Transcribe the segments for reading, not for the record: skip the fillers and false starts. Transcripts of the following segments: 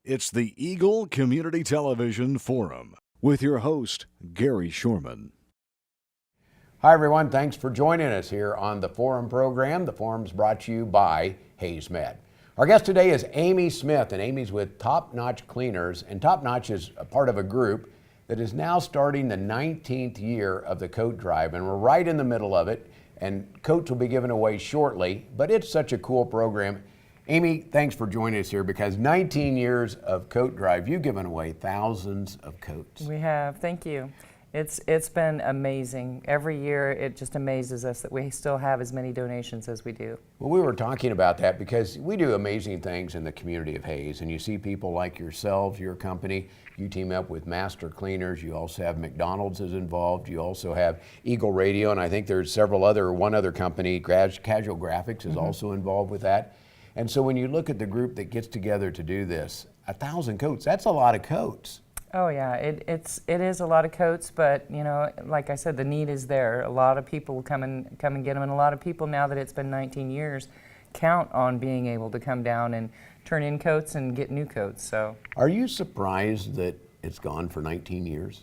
It's the Eagle Community Television Forum with your host, Gary Shorman. Hi, everyone. Thanks for joining us here on the Forum program. The Forum's brought to you by Hayes Med. Our guest today is Amy Smith, and Amy's with Top Notch Cleaners. And Top Notch is a part of a group that is now starting the 19th year of the coat drive, and we're right in the middle of it. And coats will be given away shortly, but it's such a cool program. Amy, thanks for joining us here because 19 years of coat drive, you've given away thousands of coats. We have, thank you. It's been amazing. Every year it just amazes us that we still have as many donations as we do. Well, we were talking about that because we do amazing things in the community of Hayes, and you see people like yourselves, your company, you team up with Master Cleaners, you also have McDonald's is involved, you also have Eagle Radio, and I think there's one other company, Casual Graphics is also involved with that. And so when you look at the group that gets together to do this, 1,000 coats, that's a lot of coats. Oh yeah, it is a lot of coats, but you know, like I said, the need is there. A lot of people come and get them, and a lot of people, now that it's been 19 years, count on being able to come down and turn in coats and get new coats. So, are you surprised that it's gone for 19 years?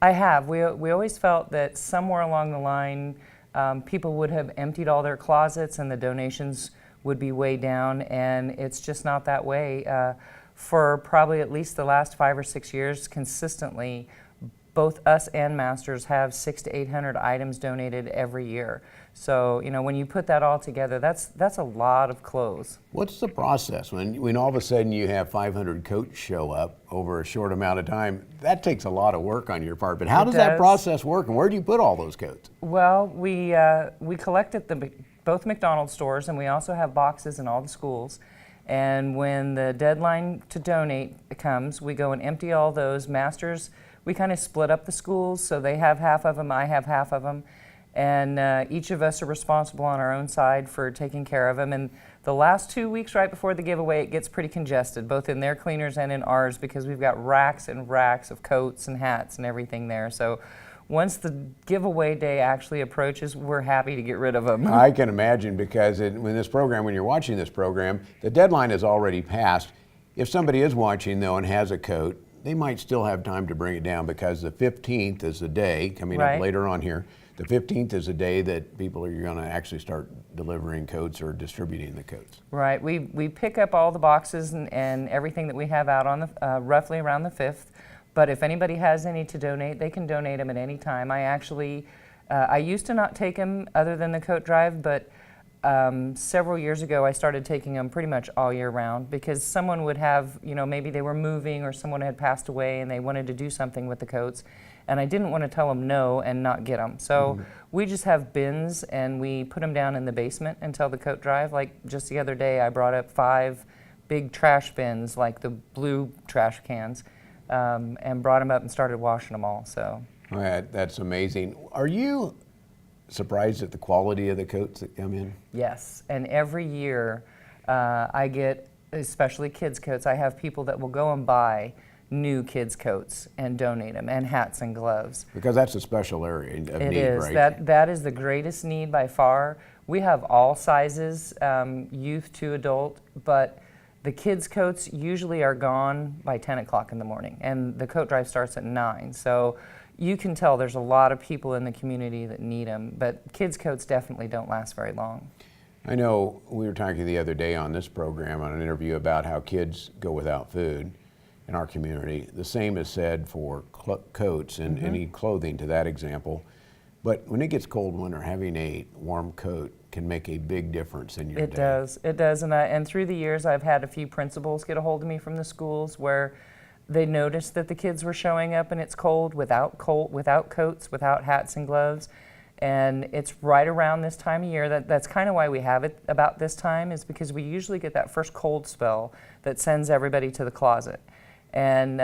I have. We always felt that somewhere along the line, people would have emptied all their closets and the donations would be way down, and it's just not that way. For probably at least the last 5 or 6 years, consistently, both us and Masters have 600 to 800 items donated every year. So, you know, when you put that all together, that's a lot of clothes. What's the process when all of a sudden you have 500 coats show up over a short amount of time? That takes a lot of work on your part, but how does that process work, and where do you put all those coats? Well, we collect at both McDonald's stores, and we also have boxes in all the schools. And when the deadline to donate comes, we go and empty all those. Masters, we kind of split up the schools, so they have half of them, I have half of them. And each of us are responsible on our own side for taking care of them. And the last 2 weeks right before the giveaway, it gets pretty congested, both in their cleaners and in ours, because we've got racks and racks of coats and hats and everything there. So once the giveaway day actually approaches, we're happy to get rid of them. I can imagine, because when you're watching this program, the deadline is already passed. If somebody is watching though and has a coat, they might still have time to bring it down, because the 15th is the day coming up later on here. The 15th is the day that people are going to actually start delivering coats or distributing the coats. Right. We pick up all the boxes and everything that we have out on the roughly around the 5th. But if anybody has any to donate, they can donate them at any time. I used to not take them other than the coat drive, but several years ago I started taking them pretty much all year round, because someone would have, you know, maybe they were moving or someone had passed away and they wanted to do something with the coats, and I didn't want to tell them no and not get them. So we just have bins and we put them down in the basement until the coat drive. Like just the other day I brought up 5 big trash bins, like the blue trash cans, and brought them up and started washing them all. So that's amazing. Are you surprised at the quality of the coats that come in? Yes, and every year I get, especially kids' coats, I have people that will go and buy new kids' coats and donate them, and hats and gloves. Because that's a special area of need, is. right? That is the greatest need by far. We have all sizes, youth to adult, but the kids' coats usually are gone by 10 o'clock in the morning, and the coat drive starts at 9. So you can tell there's a lot of people in the community that need them, but kids' coats definitely don't last very long. I know we were talking the other day on this program on an interview about how kids go without food in our community. The same is said for coats and any clothing, to that example. But when it gets cold winter, having a warm coat can make a big difference in your day. It does, and through the years I've had a few principals get a hold of me from the schools where they noticed that the kids were showing up and it's cold without coats, without hats and gloves, and it's right around this time of year. That's kind of why we have it about this time, is because we usually get that first cold spell that sends everybody to the closet. And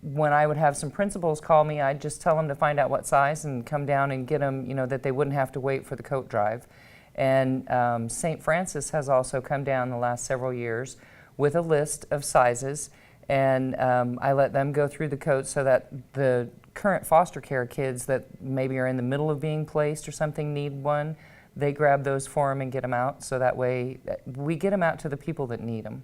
when I would have some principals call me, I'd just tell them to find out what size and come down and get them, you know, that they wouldn't have to wait for the coat drive. And St. Francis has also come down the last several years with a list of sizes, and I let them go through the coats so that the current foster care kids that maybe are in the middle of being placed or something need one, they grab those for them and get them out, so that way we get them out to the people that need them.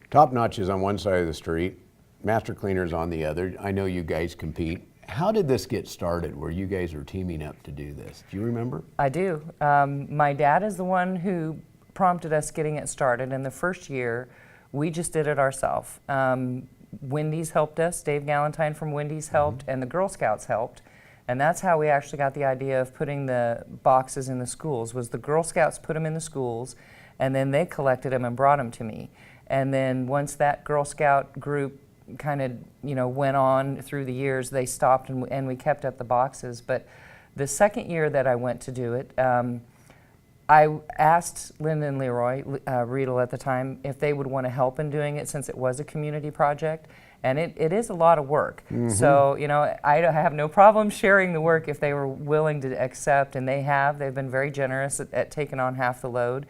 Top Notch is on one side of the street, Master Cleaner's on the other. I know you guys compete. How did this get started where you guys are teaming up to do this? Do you remember? I do. My dad is the one who prompted us getting it started. And the first year, we just did it ourselves. Wendy's helped us. Dave Galentine from Wendy's helped, and the Girl Scouts helped. And that's how we actually got the idea of putting the boxes in the schools, was the Girl Scouts put them in the schools, and then they collected them and brought them to me. And then once that Girl Scout group kind of, went on through the years, they stopped and we kept up the boxes. But the second year that I went to do it, I asked Linda and Leroy, Riedel at the time, if they would want to help in doing it since it was a community project. And it is a lot of work. So, I have no problem sharing the work if they were willing to accept, and they have. They've been very generous at taking on half the load.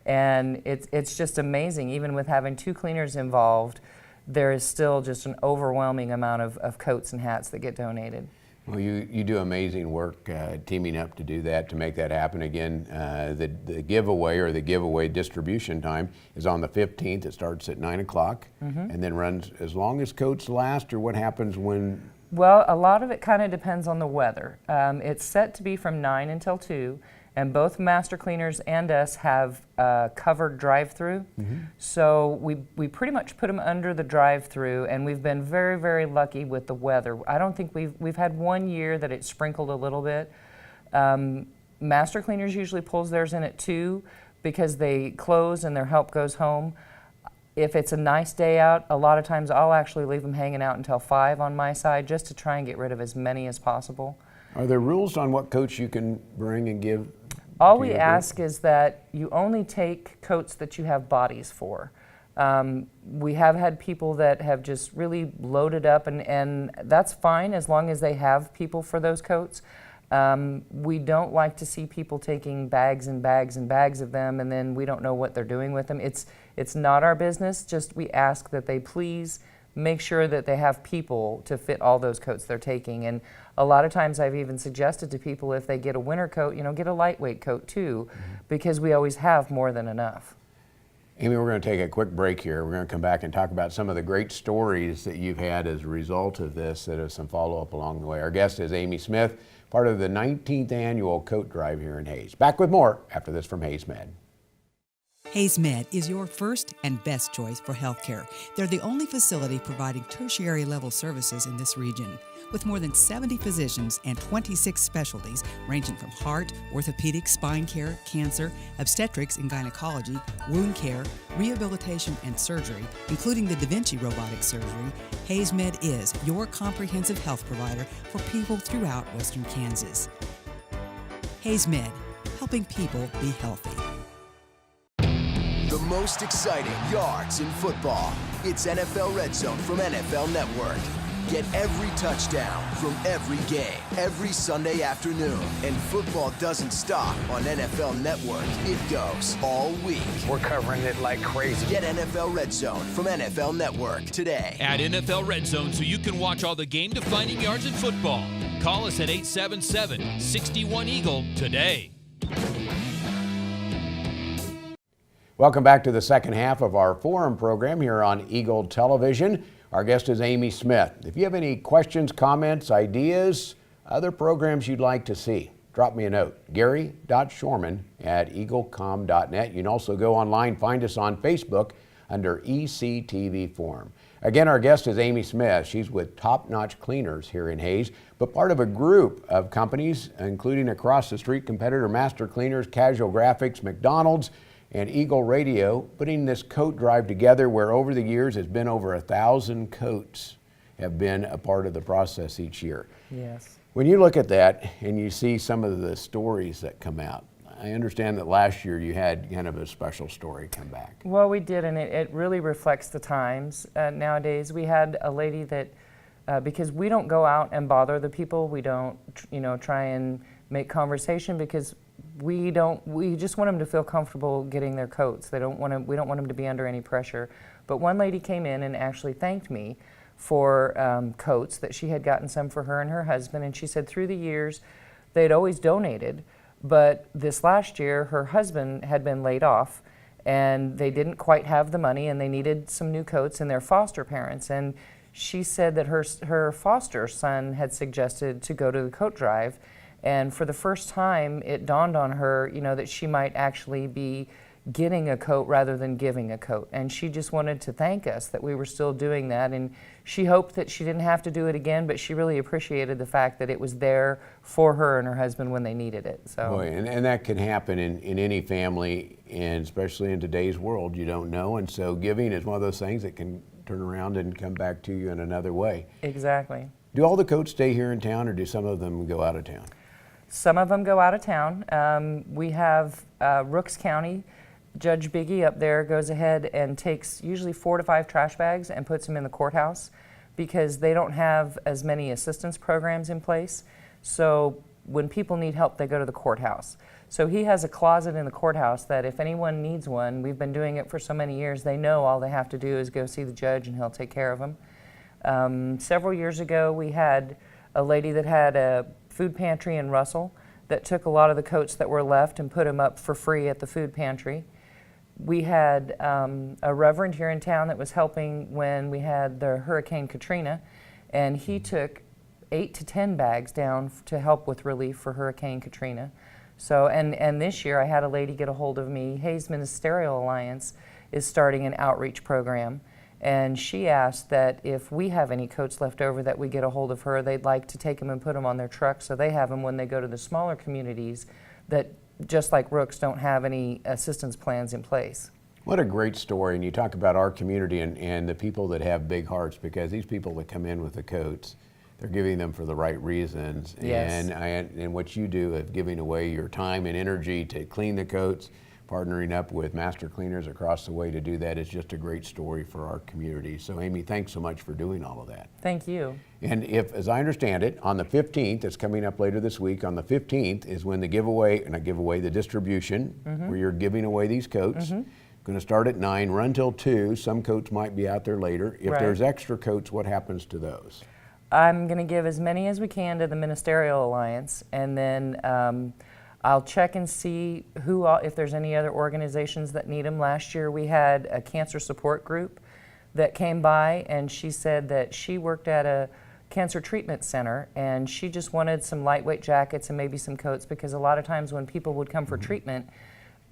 And it's just amazing. Even with having 2 cleaners involved, there is still just an overwhelming amount of coats and hats that get donated. Well, you do amazing work teaming up to do that, to make that happen. Again, the giveaway or the giveaway distribution time is on the 15th. It starts at 9 o'clock and then runs as long as coats last, or what happens when? Well, a lot of it kind of depends on the weather. It's set to be from 9 until 2. And both Master Cleaners and us have covered drive-through. So we pretty much put them under the drive-through, and we've been very, very lucky with the weather. I don't think we've had one year that it sprinkled a little bit. Master Cleaners usually pulls theirs in at 2 because they close and their help goes home. If it's a nice day out, a lot of times I'll actually leave them hanging out until 5 on my side, just to try and get rid of as many as possible. Are there rules on what coats you can bring and give? All we ask is that you only take coats that you have bodies for. We have had people that have just really loaded up, and that's fine as long as they have people for those coats. We don't like to see people taking bags and bags and bags of them, and then we don't know what they're doing with them. It's not our business. Just we ask that they please make sure that they have people to fit all those coats they're taking. And a lot of times I've even suggested to people, if they get a winter coat, get a lightweight coat too, because we always have more than enough. Amy, we're going to take a quick break here. We're going to come back and talk about some of the great stories that you've had as a result of this, that have some follow-up along the way. Our guest is Amy Smith, part of the 19th annual coat drive here in Hayes. Back with more after this from Hayes Med. Hayes Med is your first and best choice for healthcare. They're the only facility providing tertiary level services in this region. With more than 70 physicians and 26 specialties ranging from heart, orthopedic, spine care, cancer, obstetrics and gynecology, wound care, rehabilitation and surgery, including the Da Vinci robotic surgery, Hayes Med is your comprehensive health provider for people throughout Western Kansas. Hayes Med, helping people be healthy. The most exciting yards in football. It's NFL Red Zone from NFL Network. Get every touchdown from every game, every Sunday afternoon. And football doesn't stop on NFL Network. It goes all week. We're covering it like crazy. Get NFL Red Zone from NFL Network today. Add NFL Red Zone so you can watch all the game-defining yards in football. Call us at 877-61-EAGLE today. Welcome back to the second half of our forum program here on Eagle Television. Our guest is Amy Smith. If you have any questions, comments, ideas, other programs you'd like to see, drop me a note, gary.shorman@eaglecom.net. You can also go online, find us on Facebook under ECTV Forum. Again, our guest is Amy Smith. She's with Top Notch Cleaners here in Hayes, but part of a group of companies, including across the street competitor Master Cleaners, Casual Graphics, McDonald's, and Eagle Radio, putting this coat drive together, where over the years has been over 1,000 coats have been a part of the process each year. Yes. When you look at that and you see some of the stories that come out, I understand that last year you had kind of a special story come back. Well, we did, and it really reflects the times. Nowadays, we had a lady that, because we don't go out and bother the people, we don't, try and make conversation, because we just want them to feel comfortable getting their coats. We don't want them to be under any pressure. But one lady came in and actually thanked me for coats, that she had gotten some for her and her husband, and she said through the years they'd always donated, but this last year her husband had been laid off, and they didn't quite have the money, and they needed some new coats, and their foster parents. And she said that her foster son had suggested to go to the coat drive, and for the first time it dawned on her, that she might actually be getting a coat rather than giving a coat. And she just wanted to thank us that we were still doing that, and she hoped that she didn't have to do it again, but she really appreciated the fact that it was there for her and her husband when they needed it. So, boy, and that can happen in any family, and especially in today's world, you don't know. And so giving is one of those things that can turn around and come back to you in another way. Exactly. Do all the coats stay here in town, or do some of them go out of town? Some of them go out of town. We have Rooks County. Judge Biggie up there goes ahead and takes usually 4 to 5 trash bags and puts them in the courthouse because they don't have as many assistance programs in place. So when people need help, they go to the courthouse. So he has a closet in the courthouse that if anyone needs one, we've been doing it for so many years, they know all they have to do is go see the judge and he'll take care of them. Several years ago, we had a lady that had a food pantry in Russell that took a lot of the coats that were left and put them up for free at the food pantry. We had a reverend here in town that was helping when we had the Hurricane Katrina, and he took 8 to 10 bags down to help with relief for Hurricane Katrina. So, and this year I had a lady get a hold of me. Hayes Ministerial Alliance is starting an outreach program, and she asked that if we have any coats left over that we get a hold of her, they'd like to take them and put them on their truck so they have them when they go to the smaller communities that, just like Rooks, don't have any assistance plans in place. What a great story. And you talk about our community and the people that have big hearts, because these people that come in with the coats, they're giving them for the right reasons. Yes. And what you do of giving away your time and energy to clean the coats, partnering up with master cleaners across the way to do that, is just a great story for our community. So Amy, thanks so much for doing all of that. Thank you. And if, as I understand it, on the 15th, it's coming up later this week, on the 15th is when the giveaway, and I give away the distribution, where you're giving away these coats. Going to start at 9, run till 2. Some coats might be out there later. If Right. there's extra coats, what happens to those? I'm going to give as many as we can to the Ministerial Alliance, and then I'll check and see if there's any other organizations that need them. Last year we had a cancer support group that came by, and she said that she worked at a cancer treatment center, and she just wanted some lightweight jackets and maybe some coats, because a lot of times when people would come for treatment,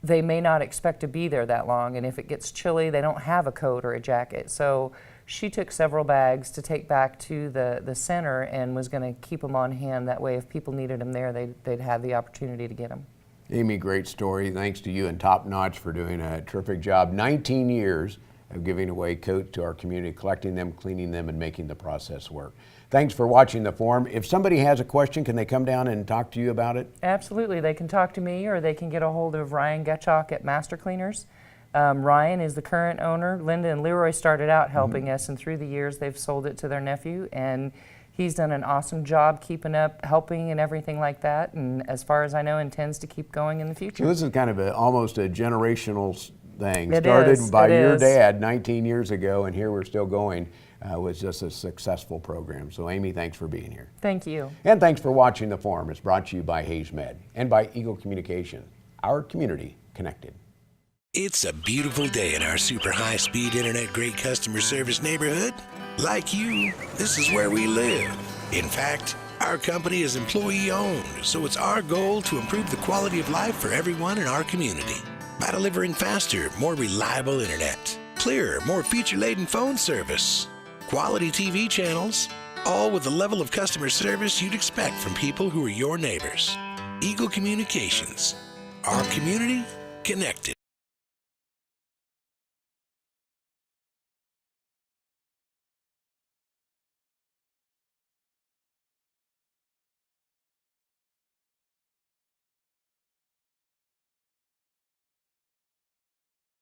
they may not expect to be there that long, and if it gets chilly, they don't have a coat or a jacket. So she took several bags to take back to the center and was going to keep them on hand. That way, if people needed them there, they'd have the opportunity to get them. Amy, great story. Thanks to you and Top Notch for doing a terrific job. 19 years of giving away coats to our community, collecting them, cleaning them, and making the process work. Thanks for watching the forum. If somebody has a question, can they come down and talk to you about it? Absolutely. They can talk to me, or they can get a hold of Ryan Getchok at Master Cleaners. Ryan is the current owner. Linda and Leroy started out helping us, and through the years they've sold it to their nephew, and he's done an awesome job keeping up, helping and everything like that, and as far as I know, intends to keep going in the future. So this is kind of almost a generational thing. It Started is. by It your is. dad 19 years ago, and here we're still going. Was just a successful program. So Amy, thanks for being here. Thank you. And thanks for watching the forum. It's brought to you by Hayes Med and by Eagle Communication, our community connected. It's a beautiful day in our super high-speed internet great customer service neighborhood. Like you, this is where we live. In fact, our company is employee-owned, so it's our goal to improve the quality of life for everyone in our community by delivering faster, more reliable internet, clearer, more feature-laden phone service, quality TV channels, all with the level of customer service you'd expect from people who are your neighbors. Eagle Communications, our community connected.